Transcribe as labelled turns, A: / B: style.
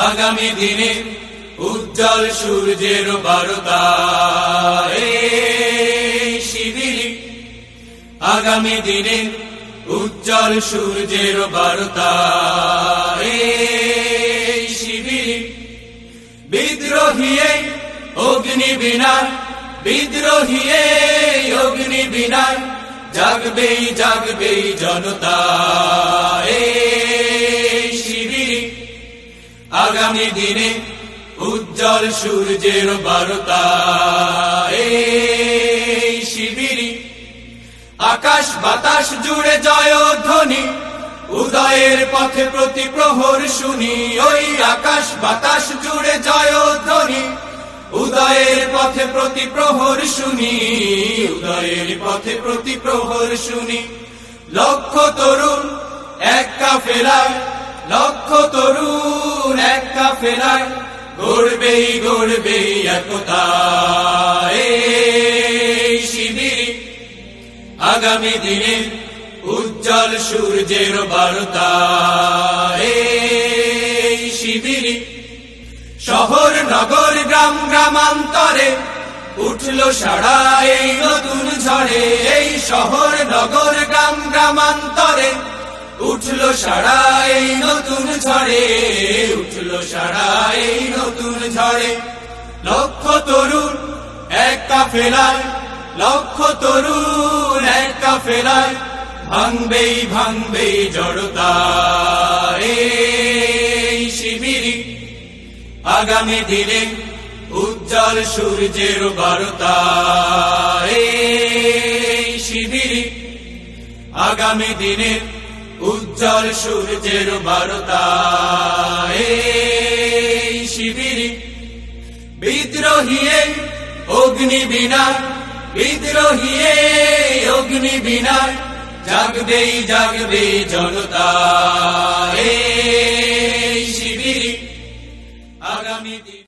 A: আগামী দিনে উজ্জ্বল সূর্যের বারতা এই শিবিরে, আগামী দিনে উজ্জ্বল সূর্যের বারতা এই শিবিরে। বিদ্রোহী অগ্নি বিনায়, বিদ্রোহী অগ্নি বিনায়, জাগবেই জাগবেই জনতা এই শিবিরে। আগামী দিনে উজ্জ্বল সূর্যের বারতা এই শিবিরে। আকাশ বাতাস জুড়ে জয়ধ্বনি, উদয়ের পথে প্রতি প্রহর শুনি। ওই আকাশ বাতাস জুড়ে জয়ধ্বনি, উদয়ের পথে প্রতি প্রহর শুনি। উদয়ের পথে প্রতি প্রহর শুনি। লক্ষ তরুণ এক কাফেলায়, লক্ষ তরুণ এক কাফেলায়, গড়বেই গড়বেই একতা এই শিবিরে। আগামী দিনে উজ্জ্বল সূর্যের বারতা এই শিবিরে। শহর নগর গ্রাম গ্রামান্তরে উঠলো সাড়া এই নতুন ঝড়ে। এই শহর নগর গ্রাম গ্রামান্তরে উঠলো সাড়া এই নতুন ঝড়ে, উঠলো সাড়া এই নতুন ঝড়ে। লক্ষ তরুণ এক কাফেলায়, লক্ষ তরুণ এক কাফেলায়, ভাঙবেই ভাঙবেই জড়তা এই শিবিরে। আগামী দিনে উজ্জ্বল সূর্যের বারতা এই শিবিরে। আগামী দিনে উজ্জ্বল সূর্যের বারতা এই শিবিরে। বিদ্রোহী অগ্নি বিনায়, বিদ্রোহী অগ্নি বিনায়, জাগবেই জাগবেই জনতা।